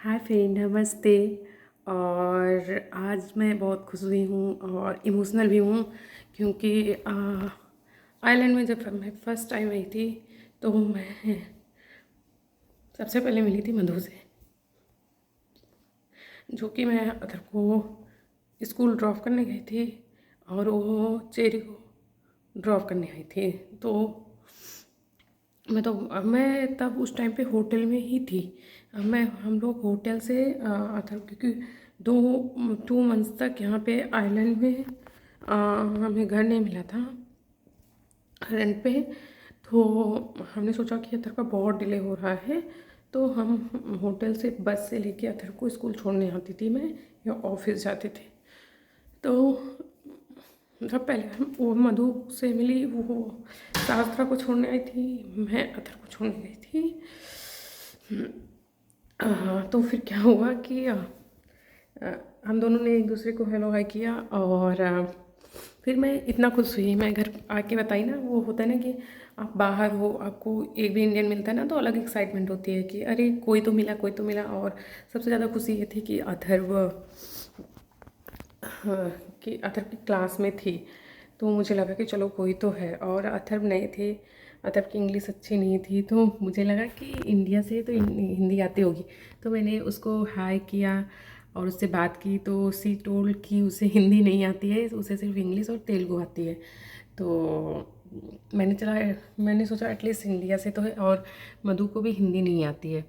Hi friend, नमस्ते। और आज मैं बहुत खुश हुई हूँ और इमोशनल भी हूँ क्योंकि आयरलैंड में जब मैं फ़र्स्ट टाइम आई थी तो मैं सबसे पहले मिली थी मधु से, जो कि मैं अदर को स्कूल ड्रॉप करने गई थी और वो चेरी को ड्रॉप करने आई थी। तो मैं तब उस टाइम पे होटल में ही थी। हम लोग होटल से अथर क्योंकि 2 मंथ्स तक यहाँ पे आइलैंड में हमें घर नहीं मिला था रेंट पे। तो हमने सोचा कि अथर का बहुत डिले हो रहा है, तो हम होटल से बस से लेके अथर को स्कूल छोड़ने आती थी मैं, या ऑफिस जाते थे। तो मतलब पहले वो मधु से मिली, वो शास्त्रा को छोड़ने आई थी, मैं अथर को छोड़ने गई थी। तो फिर क्या हुआ कि हम दोनों ने एक दूसरे को हेलो हाय किया और फिर मैं इतना खुश हुई। मैं घर आके बताई ना, वो होता है ना कि आप बाहर हो, आपको एक भी इंडियन मिलता है ना तो अलग एक्साइटमेंट होती है कि अरे कोई तो मिला, कोई तो मिला। और सबसे ज़्यादा खुशी ये थी कि अथर्व हाँ, कि अथर्व की क्लास में थी, तो मुझे लगा कि चलो कोई तो है। और अथर्व नए थे, अथर्व की इंग्लिश अच्छी नहीं थी, तो मुझे लगा कि इंडिया से तो हिंदी आती होगी। तो मैंने उसको हाय किया और उससे बात की, तो सी टोल्ड कि उसे हिंदी नहीं आती है, उसे सिर्फ इंग्लिश और तेलुगु आती है। तो मैंने सोचा एटलीस्ट इंडिया से तो है, और मधु को भी हिंदी नहीं आती है।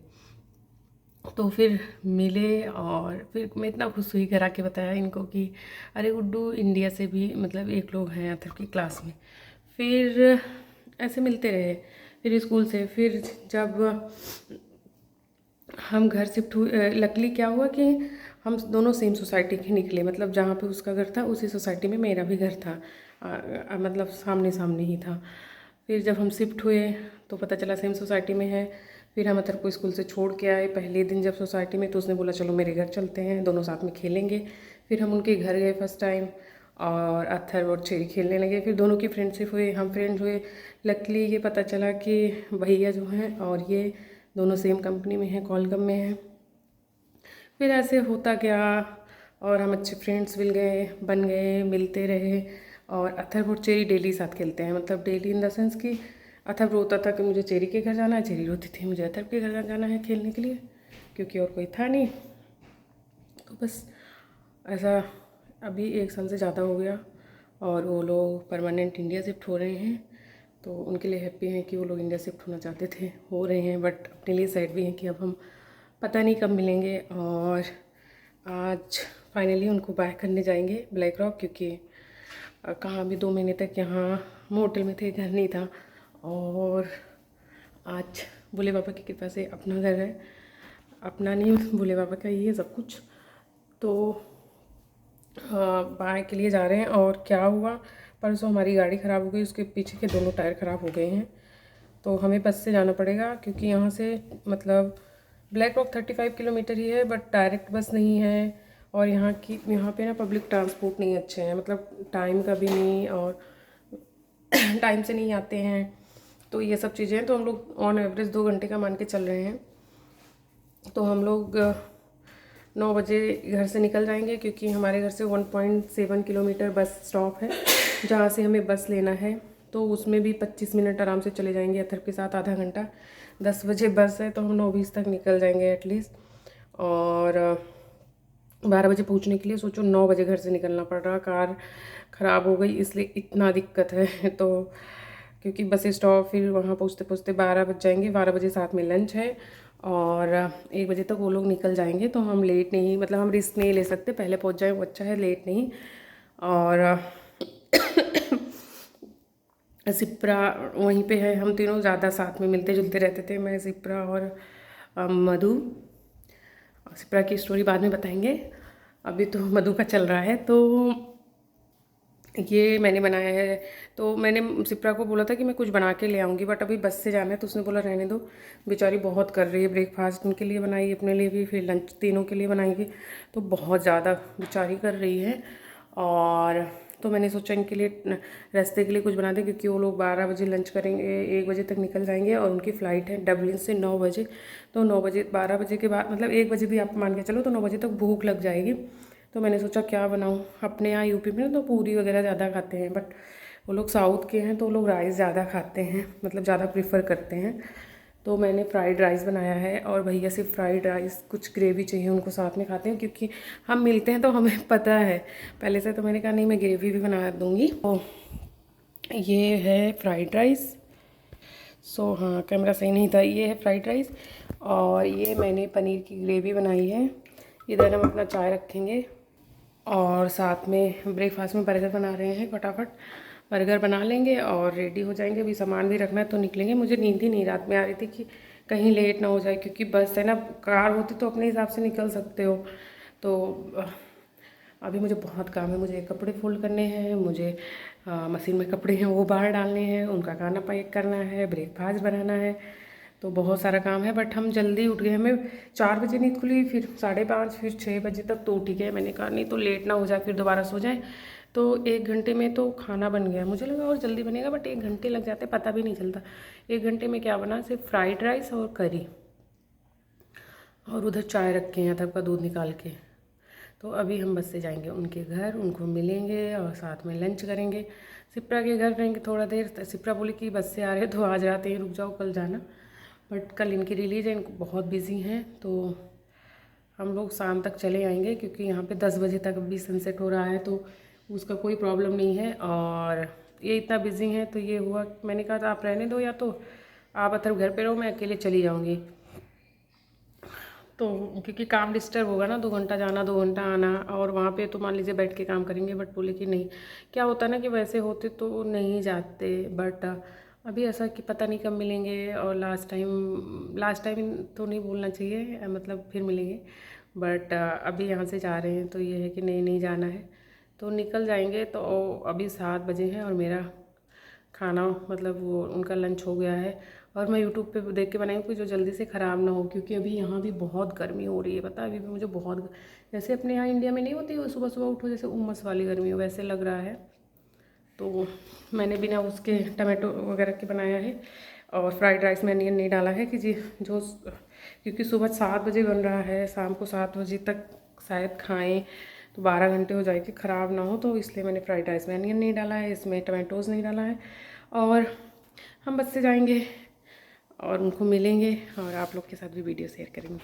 तो फिर मिले और फिर मैं इतना खुश हुई, घर आके बताया इनको कि अरे गुड्डू इंडिया से भी मतलब एक लोग हैं अथर की क्लास में। फिर ऐसे मिलते रहे। फिर स्कूल से फिर जब हम घर शिफ्ट हुए, लकली क्या हुआ कि हम दोनों सेम सोसाइटी के निकले, मतलब जहाँ पे उसका घर था उसी सोसाइटी में मेरा भी घर था। मतलब सामने सामने ही था। फिर जब हम शिफ्ट हुए तो पता चला सेम सोसाइटी में है। फिर हम अतर को स्कूल से छोड़ के आए पहले दिन जब सोसाइटी में, तो उसने बोला चलो मेरे घर चलते हैं, दोनों साथ में खेलेंगे। फिर हम उनके घर गए फर्स्ट टाइम और अथर और चेरी खेलने लगे। फिर दोनों की फ्रेंडशिप हुई, हम फ्रेंड हुए। लकली ये पता चला कि भैया जो हैं और ये दोनों सेम कंपनी में हैं, कॉलगम में हैं। फिर ऐसे होता गया और हम अच्छे फ्रेंड्स बन गए, मिलते रहे। और अथर्व और चेरी डेली साथ खेलते हैं, मतलब डेली इन द सेंस कि अथर्व रोता था कि मुझे चेरी के घर जाना है, चेरी रोती थी मुझे अथर्व के घर जाना है खेलने के लिए, क्योंकि और कोई था नहीं। तो बस ऐसा अभी 1 साल से ज़्यादा हो गया और वो लोग परमानेंट इंडिया शिफ्ट हो रहे हैं। तो उनके लिए हैप्पी हैं कि वो लोग इंडिया शिफ्ट होना चाहते थे, हो रहे हैं, बट अपने लिए सैड भी हैं कि अब हम पता नहीं कब मिलेंगे। और आज फाइनली उनको बाय करने जाएंगे ब्लैक रॉक, क्योंकि कहाँ भी 2 महीने तक यहाँ हम होटल में थे, घर नहीं था। और आज भोले बाबा की कृपा से अपना घर है, अपना नहीं भोले बाबा का ही है सब कुछ। तो बाय के लिए जा रहे हैं। और क्या हुआ, परसों हमारी गाड़ी ख़राब हो गई, उसके पीछे के दोनों टायर ख़राब हो गए हैं, तो हमें बस से जाना पड़ेगा। क्योंकि यहाँ से मतलब ब्लैक रॉक 35 किलोमीटर ही है, बट डायरेक्ट बस नहीं है। और यहाँ पे ना पब्लिक ट्रांसपोर्ट नहीं अच्छे हैं, मतलब टाइम का भी नहीं, और टाइम से नहीं आते हैं। तो ये सब चीज़ें हैं, तो हम लोग ऑन एवरेज 2 घंटे का मान के चल रहे हैं। तो हम लोग 9 बजे घर से निकल जाएंगे, क्योंकि हमारे घर से 1.7 किलोमीटर बस स्टॉप है जहाँ से हमें बस लेना है। तो उसमें भी 25 मिनट आराम से चले जाएंगे अथर के साथ, आधा घंटा। 10 बजे बस है तो हम 9:20 तक निकल जाएंगे एटलीस्ट। और 12 बजे पहुँचने के लिए सोचो 9 बजे घर से निकलना पड़ रहा, कार ख़राब हो गई इसलिए इतना दिक्कत है। तो क्योंकि बस स्टॉप, फिर वहाँ पहुँचते पहुँचते 12 बज जाएंगे। 12 बजे साथ में लंच है और 1 बजे तक वो लोग निकल जाएंगे। तो हम लेट नहीं, मतलब हम रिस्क नहीं ले सकते, पहले पहुँच जाए वो अच्छा है, लेट नहीं। और सिप्रा वहीं पे है, हम तीनों ज़्यादा साथ में मिलते जुलते रहते थे, मैं सिप्रा और मधु। सिप्रा की स्टोरी बाद में बताएंगे, अभी तो मधु का चल रहा है। तो ये मैंने बनाया है, तो मैंने सिप्रा को बोला था कि मैं कुछ बना के ले आऊँगी, बट अभी बस से जाना है, तो उसने बोला रहने दो, बेचारी बहुत कर रही है। ब्रेकफास्ट उनके लिए बनाई, अपने लिए भी, फिर लंच तीनों के लिए बनाएगी, तो बहुत ज़्यादा बेचारी कर रही है। और तो मैंने सोचा इनके लिए रास्ते के लिए कुछ बना दें, क्योंकि वो लोग 12 बजे लंच करेंगे, 1 बजे तक निकल जाएंगे और उनकी फ़्लाइट है डबलिन से 9 बजे। तो 9 बजे 12 बजे के बाद मतलब 1 बजे भी आप मान के चलो तो 9 बजे तक भूख लग जाएगी। तो मैंने सोचा क्या बनाऊँ। अपने यहाँ यूपी में तो पूरी वगैरह ज़्यादा खाते हैं, बट वो लोग साउथ के हैं तो वो लोग राइस ज़्यादा खाते हैं, मतलब ज़्यादा प्रीफर करते हैं। तो मैंने फ़्राइड राइस बनाया है और भैया सिर्फ फ्राइड राइस, कुछ ग्रेवी चाहिए उनको, साथ में खाते हैं क्योंकि हम मिलते हैं तो हमें पता है पहले से। तो मैंने कहा नहीं मैं ग्रेवी भी बना दूँगी। तो ये है फ्राइड राइस। सो हाँ कैमरा सही नहीं था। ये है फ्राइड राइस और ये मैंने पनीर की ग्रेवी बनाई है। इधर हम अपना चाय रखेंगे और साथ में ब्रेकफास्ट में बर्गर बना रहे हैं। फटाफट बर्गर बना लेंगे और रेडी हो जाएंगे। अभी सामान भी रखना है तो निकलेंगे। मुझे नींद ही नहीं रात में आ रही थी कि कहीं लेट ना हो जाए, क्योंकि बस है ना, कार होती तो अपने हिसाब से निकल सकते हो। तो अभी मुझे बहुत काम है। मुझे कपड़े फोल्ड करने हैं, मुझे मशीन में कपड़े हैं वो बाहर डालने हैं, उनका खाना पैक करना है, ब्रेकफास्ट बनाना है, तो बहुत सारा काम है। बट हम जल्दी उठ गए। हमें 4 बजे नींद खुली, फिर 5:30, फिर 6 बजे तक तो उठ ही गए। मैंने कहा नहीं तो लेट ना हो जाए फिर दोबारा सो जाए। तो 1 घंटे में तो खाना बन गया। मुझे लगा और जल्दी बनेगा, बट 1 घंटे लग जाते पता भी नहीं चलता। 1 घंटे में क्या बना, सिर्फ फ्राइड राइस और करी, और उधर चाय रखे हैं तब का दूध निकाल के। तो अभी हम बस से जाएंगे उनके घर, उनको मिलेंगे और साथ में लंच करेंगे। सिप्रा के घर रहेंगे थोड़ा देर। सिप्रा बोली कि बस से आ रहे तो आज रात यहीं रुक जाओ, कल जाना। बट कल इनकी रिलीज है, इनको बहुत बिजी हैं, तो हम लोग शाम तक चले आएंगे, क्योंकि यहाँ पे 10 बजे तक भी सनसेट हो रहा है, तो उसका कोई प्रॉब्लम नहीं है। और ये इतना बिजी हैं तो ये हुआ, मैंने कहा था आप रहने दो, या तो आप मतलब घर पे रहो, मैं अकेले चली जाऊँगी। तो क्योंकि काम डिस्टर्ब होगा ना, 2 घंटा जाना 2 घंटा आना, और वहाँ पे तो मान लीजिए बैठ के काम करेंगे। बट बोले कि नहीं, क्या होता है ना कि वैसे होते तो नहीं जाते, बट अभी ऐसा कि पता नहीं कब मिलेंगे। और लास्ट टाइम तो नहीं बोलना चाहिए, मतलब फिर मिलेंगे। बट अभी यहाँ से जा रहे हैं तो ये है कि नहीं जाना है तो निकल जाएंगे। तो अभी 7 बजे हैं और मेरा खाना मतलब वो उनका लंच हो गया है। और मैं यूट्यूब पे देख के बनाई हूँ कि जो जल्दी से ख़राब ना हो, क्योंकि अभी यहाँ भी बहुत गर्मी हो रही है। पता है अभी भी मुझे बहुत, जैसे अपने यहाँ इंडिया में नहीं होती वो सुबह सुबह उठो जैसे उमस वाली गर्मी हो, वैसे लग रहा है। तो मैंने बिना उसके टमाटो वगैरह के बनाया है। और फ्राइड राइस में अनियन नहीं डाला है कि जी जो, क्योंकि सुबह 7 बजे बन रहा है, शाम को 7 बजे तक शायद खाएं, तो 12 घंटे हो जाएगी, ख़राब ना हो। तो इसलिए मैंने फ्राइड राइस में अनियन नहीं डाला है, इसमें टमाटोज़ नहीं डाला है। और हम बस से जाएंगे और उनको मिलेंगे और आप लोग के साथ भी वीडियो शेयर करेंगे।